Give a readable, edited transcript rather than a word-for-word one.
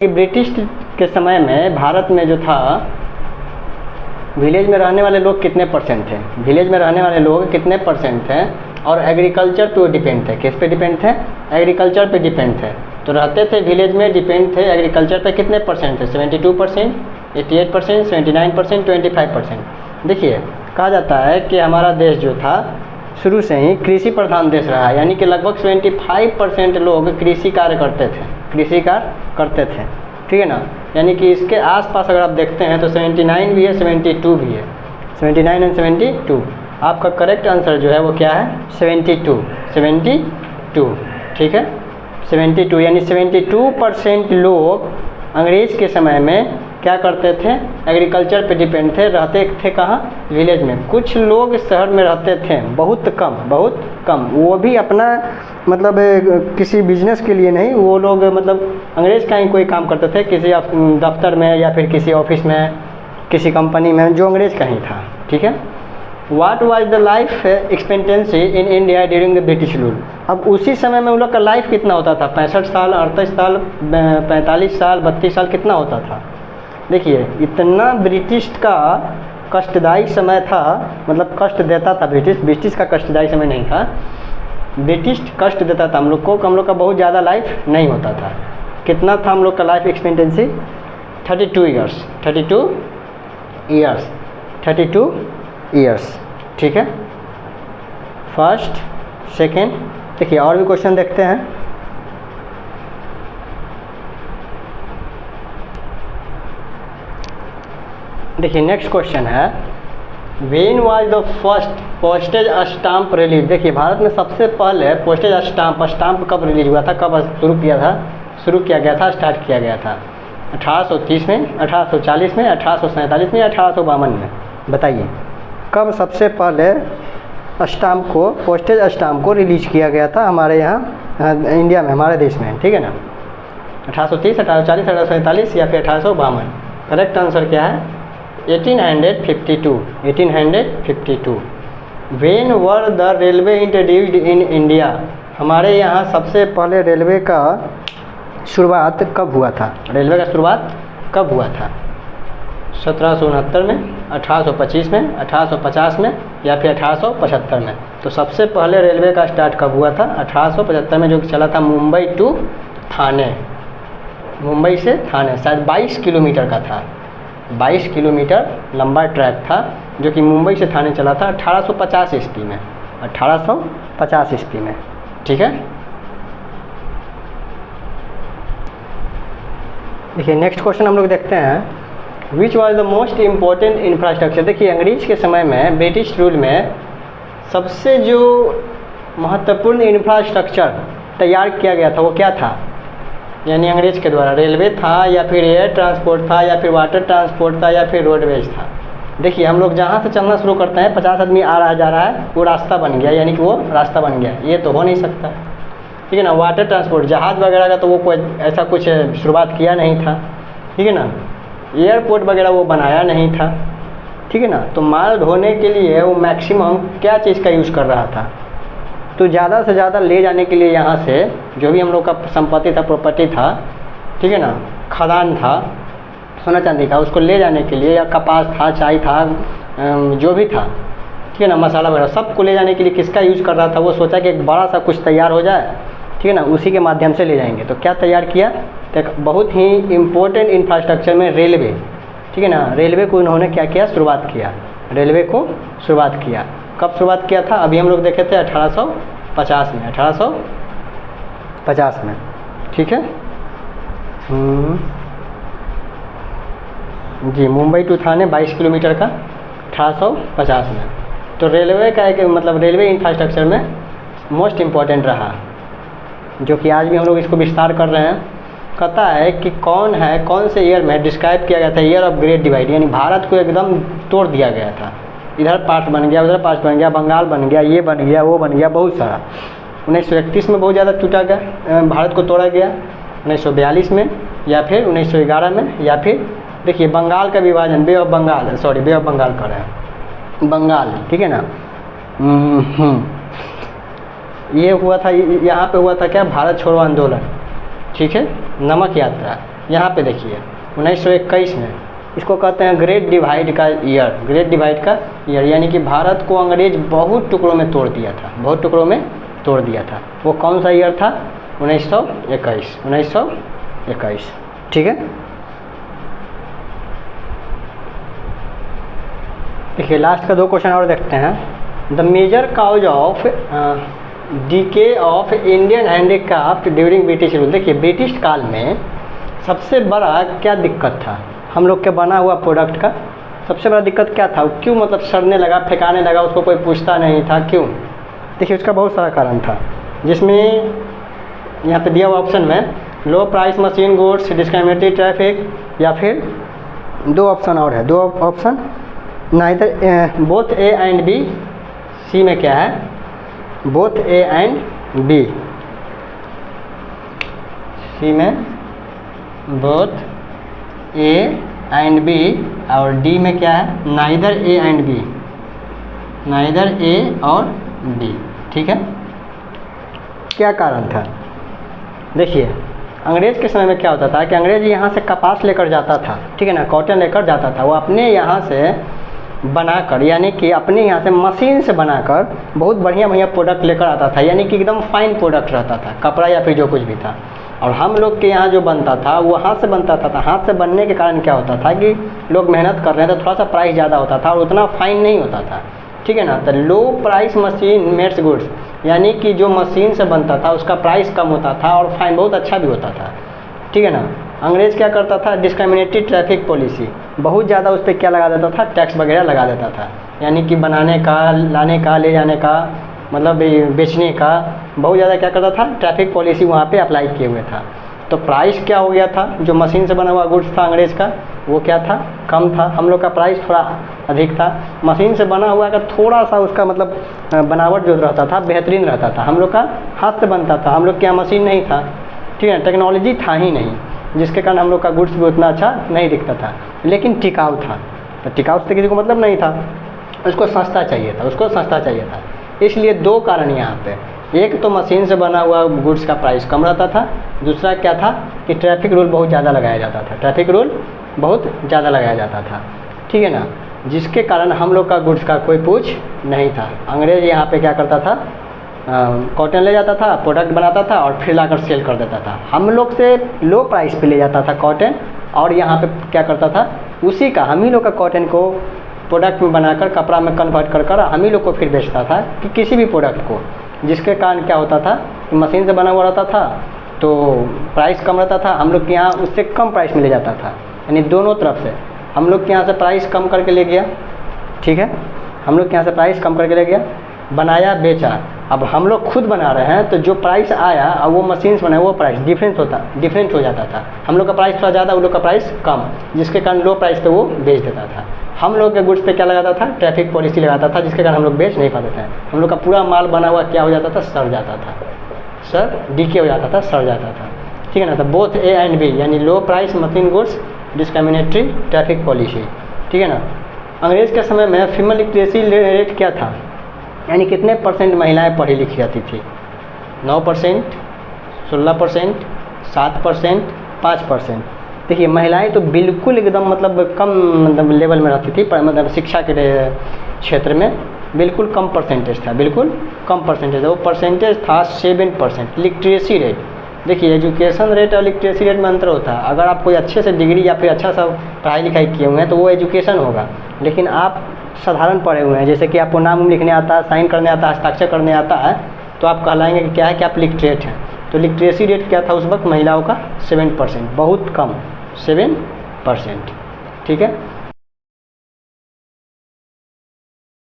कि ब्रिटिश के समय में भारत में जो था, विलेज में रहने वाले लोग कितने परसेंट थे, विलेज में रहने वाले लोग कितने परसेंट थे और एग्रीकल्चर पे डिपेंड थे। किस पे डिपेंड थे? एग्रीकल्चर पे डिपेंड थे। तो रहते थे विलेज में, डिपेंड थे एग्रीकल्चर पे। कितने परसेंट थे? 72%, 88%, 79%, 25%। देखिए, कहा जाता है कि हमारा देश जो था शुरू से ही कृषि प्रधान देश रहा है, यानी कि लगभग 75% लोग कृषि कार्य करते थे, कृषि कार्य करते थे। ठीक है ना? यानी कि इसके आसपास अगर आप देखते हैं तो 79 भी है, 72 भी है। 79 एंड 72। आपका करेक्ट आंसर जो है वो क्या है? 72। ठीक है, 72। यानी 72% लोग अंग्रेज़ के समय में क्या करते थे? एग्रीकल्चर पे डिपेंड थे। रहते थे कहाँ? विलेज में। कुछ लोग शहर में रहते थे, बहुत कम। वो भी अपना मतलब किसी बिजनेस के लिए नहीं, वो लोग मतलब अंग्रेज़ का ही कोई काम करते थे, किसी दफ्तर में या फिर किसी ऑफिस में, किसी कंपनी में, जो अंग्रेज़ का ही था। ठीक है। What was the life expectancy in India during the British rule? अब उसी समय में उन लोग का लाइफ कितना होता था? 65 साल, 38 साल, 45 साल, 32 साल, कितना होता था? देखिए, इतना ब्रिटिश का कष्टदायी समय था, मतलब कष्ट देता था ब्रिटिश का कष्टदायी समय नहीं था। ब्रिटिश कष्ट देता था हम लोग को, हम लोग का बहुत ज़्यादा लाइफ नहीं होता था। कितना था हम लोग का लाइफ एक्सपेक्टेंसी? 32 ईयर्स। ठीक है, फर्स्ट, सेकेंड। देखिए, और भी क्वेश्चन देखते हैं। देखिए, नेक्स्ट क्वेश्चन है, when was the first postage stamp release? देखिए, भारत में सबसे पहले पोस्टेज स्टाम्प कब रिलीज हुआ था, कब शुरू किया गया था, स्टार्ट किया गया था? 1830 में, 1840 में, 1847 में या 1852 में? बताइए, कब सबसे पहले पोस्टेज स्टाम्प को रिलीज किया गया था हमारे यहाँ इंडिया में, हमारे देश में? ठीक है ना? 1830, 1840, 1847 या फिर 1852? करेक्ट आंसर क्या है? 1852। When were the railway introduced in India? हमारे यहाँ सबसे पहले रेलवे का शुरुआत कब हुआ था? रेलवे का शुरुआत कब हुआ था? 1769 में, 1825 में, 1850 में या फिर 1875 में? तो सबसे पहले रेलवे का स्टार्ट कब हुआ था? 1875 में, जो चला था मुंबई टू थाने, मुंबई से थाने, शायद 22 किलोमीटर का था। 22 किलोमीटर लंबा ट्रैक था जो कि मुंबई से थाने चला था 1850 ईस्वी में, 1850 ईस्वी में। ठीक है। देखिए, नेक्स्ट क्वेश्चन हम लोग देखते हैं, which was the most important infrastructure? देखिए, अंग्रेज के समय में, ब्रिटिश रूल में सबसे जो महत्वपूर्ण इंफ्रास्ट्रक्चर तैयार किया गया था वो क्या था? यानी अंग्रेज के द्वारा रेलवे था या फिर एयर ट्रांसपोर्ट था या फिर वाटर ट्रांसपोर्ट था या फिर रोडवेज था? देखिए, हम लोग जहाँ से चलना शुरू करते हैं, 50 आदमी आ रहा जा रहा है, वो रास्ता बन गया, यानी कि वो रास्ता बन गया, ये तो हो नहीं सकता। ठीक है ना? वाटर ट्रांसपोर्ट, जहाज़ वगैरह का तो वो कोई ऐसा कुछ शुरुआत किया नहीं था। ठीक है ना? एयरपोर्ट वगैरह वो बनाया नहीं था। ठीक है ना? तो माल ढोने के लिए वो मैक्सिमम क्या चीज़ का यूज़ कर रहा था? तो ज़्यादा से ज़्यादा ले जाने के लिए यहाँ से जो भी हम लोग का संपत्ति था, प्रॉपर्टी था, ठीक है ना, खदान था, सोना चांदी का, उसको ले जाने के लिए, या कपास था, चाय था, जो भी था, ठीक है ना, मसाला वगैरह, सबको ले जाने के लिए किसका यूज़ कर रहा था? वो सोचा कि एक बड़ा सा कुछ तैयार हो जाए, ठीक है ना, उसी के माध्यम से ले जाएंगे। तो क्या तैयार किया? तो बहुत ही इम्पोर्टेंट इंफ्रास्ट्रक्चर में रेलवे, ठीक है ना, रेलवे को उन्होंने क्या किया? शुरुआत किया, रेलवे को शुरुआत किया। कब शुरुआत किया था? अभी हम लोग देखे थे 1850 में, 1850 में। ठीक है जी, मुंबई टू थाने 22 किलोमीटर का, 1850 में। तो रेलवे का एक मतलब रेलवे इंफ्रास्ट्रक्चर में मोस्ट इम्पॉर्टेंट रहा, जो कि आज भी हम लोग इसको विस्तार कर रहे हैं। कहता है कि कौन से ईयर में डिस्क्राइब किया गया था ईयर ऑफ ग्रेट डिवाइड? यानी भारत को एकदम तोड़ दिया गया था, इधर पार्ट बन गया, उधर पार्ट बन गया, बंगाल बन गया, ये बन गया, वो बन गया, बहुत सारा। 1931 में बहुत ज़्यादा टूटा गया, भारत को तोड़ा गया। 1942 में या फिर 1911 में, या फिर देखिए बंगाल का विभाजन, बे ऑफ बंगाल कर रहे हैं, बंगाल, ठीक है ना। ये हुआ था, यहाँ पे हुआ था क्या? भारत छोड़ो आंदोलन, ठीक है, नमक यात्रा। यहाँ पे देखिए 1921 में, इसको कहते हैं ग्रेट डिवाइड का ईयर। ग्रेट डिवाइड का ईयर यानी कि भारत को अंग्रेज बहुत टुकड़ों में तोड़ दिया था, बहुत टुकड़ों में तोड़ दिया था। वो कौन सा ईयर था? 1921। 1921, ठीक है। देखिए लास्ट का 2 क्वेश्चन और देखते हैं। The major cause of decay of Indian handicraft during British rule. देखिए ब्रिटिश काल में सबसे बड़ा क्या दिक्कत था हम लोग के बना हुआ प्रोडक्ट का? सबसे बड़ा दिक्कत क्या था? क्यों मतलब सड़ने लगा, फेंकाने लगा, उसको कोई पूछता नहीं था, क्यों? देखिए उसका बहुत सारा कारण था, जिसमें यहाँ पे दिया हुआ ऑप्शन में low price machine goods, discriminatory traffic, या फिर 2 ऑप्शन और है, 2 option neither both A and B. C में क्या है? Both A and B. C में बोथ ए एंड बी, और डी में क्या है? Neither A and B, neither A और बी, ठीक है। क्या कारण था? देखिए अंग्रेज़ के समय में क्या होता था कि अंग्रेज़ यहाँ से कपास लेकर जाता था, ठीक है ना, कॉटन लेकर जाता था। वो अपने यहाँ से बनाकर, यानी कि अपने यहाँ से मशीन से बनाकर बहुत बढ़िया बढ़िया प्रोडक्ट लेकर आता था, यानी कि एकदम फाइन प्रोडक्ट रहता था, कपड़ा या फिर जो कुछ भी था। और हम लोग के यहाँ जो बनता था वो हाथ से बनता था। हाथ से बनने के कारण क्या होता था कि लोग मेहनत कर रहे हैं तो थोड़ा सा प्राइस ज़्यादा होता था और उतना फाइन नहीं होता था, ठीक है ना। तो low price machine made goods, यानी कि जो मशीन से बनता था उसका प्राइस कम होता था और फाइन बहुत अच्छा भी होता था, ठीक है ना। अंग्रेज़ क्या करता था? डिस्क्रिमिनेटरी ट्रैफिक पॉलिसी, बहुत ज़्यादा उस पर क्या लगा देता था? टैक्स वगैरह लगा देता था, यानी कि बनाने का, लाने का, ले जाने का, मतलब बेचने का बहुत ज़्यादा क्या करता था? ट्रैफिक पॉलिसी वहाँ पे अप्लाई किए हुए था। तो प्राइस क्या हो गया था? जो मशीन से बना हुआ गुड्स था अंग्रेज़ का, वो क्या था? कम था। हम लोग का प्राइस थोड़ा अधिक था। मशीन से बना हुआ का थोड़ा सा उसका मतलब बनावट जो रहता था बेहतरीन रहता था। हम लोग का हाथ से बनता था, हम लोग के यहाँ मशीन नहीं था, ठीक है, टेक्नोलॉजी था ही नहीं, जिसके कारण हम लोग का गुड्स भी उतना अच्छा नहीं दिखता था, लेकिन टिकाऊ था। तो टिकाऊ से किसी को मतलब नहीं था, उसको सस्ता चाहिए था, उसको सस्ता चाहिए था। इसलिए 2 कारण यहाँ पे, एक तो मशीन से बना हुआ गुड्स का प्राइस कम रहता था, दूसरा क्या था कि ट्रैफिक रूल बहुत ज़्यादा लगाया जाता था, ट्रैफिक रूल बहुत ज़्यादा लगाया जाता था, ठीक है ना, जिसके कारण हम लोग का गुड्स का कोई पूछ नहीं था। अंग्रेज़ यहाँ पे क्या करता था? कॉटन ले जाता था, प्रोडक्ट बनाता था और फिर लाकर सेल कर देता था। हम लोग से लो प्राइस पे ले जाता था कॉटन, और यहाँ पे क्या करता था? उसी का हम ही लोग का कॉटन को प्रोडक्ट में बनाकर कपड़ा में कन्वर्ट कर हम ही लोग को फिर बेचता था कि किसी भी प्रोडक्ट को, जिसके कारण क्या होता था कि मशीन से बना हुआ रहता था तो प्राइस कम रहता था, हम लोग के यहाँ उससे कम प्राइस में ले जाता था। यानी दोनों तरफ से हम लोग के यहाँ से प्राइस कम करके ले गया, ठीक है, हम लोग के यहाँ से प्राइस कम करके ले गया, बनाया, बेचा। अब हम लोग खुद बना रहे हैं तो जो प्राइस आया और वो मशीन से बनाया वो प्राइस डिफरेंट हो जाता था। हम लोग का प्राइस थोड़ा ज़्यादा, वो लोग का प्राइस कम, जिसके कारण लो प्राइस पे वो बेच देता था। हम लोग के गुड्स पे क्या लगाता था? ट्रैफिक पॉलिसी लगाता था, जिसके कारण हम लोग बेच नहीं पाते थे। हम लोग का पूरा माल बना हुआ क्या हो जाता था? सड़ जाता था, सर डीके हो जाता था, सड़ जाता था, ठीक है ना। तो बोथ ए एंड बी, यानी लो price machine goods, discriminatory traffic policy, ठीक है ना। अंग्रेज़ के समय में फीमेल लिटरेसी रेट क्या था? यानी कितने % महिलाएं पढ़ी लिखी जाती थी? 9%, 16%, 7%, 5%। देखिए महिलाएं तो बिल्कुल एकदम मतलब कम मतलब लेवल में रहती थी, पर मतलब शिक्षा के क्षेत्र में बिल्कुल कम परसेंटेज था, बिल्कुल कम परसेंटेज। वो परसेंटेज था 7%। लिटरेसी रेट, देखिए एजुकेशन रेट और लिटरेसी रेट में अंतर होता है। अगर आप कोई अच्छे से डिग्री या फिर अच्छा सा पढ़ाई लिखाई किए हुए हैं तो वो एजुकेशन होगा, लेकिन आप साधारण पढ़े हुए हैं, जैसे कि आपको नाम लिखने आता है, साइन करने आता है, हस्ताक्षर करने आता है, तो आप कहलाएंगे कि क्या है कि आप लिटरेट हैं। तो लिटरेसी रेट क्या था उस वक्त महिलाओं का? 7%, बहुत कम, 7%, ठीक है।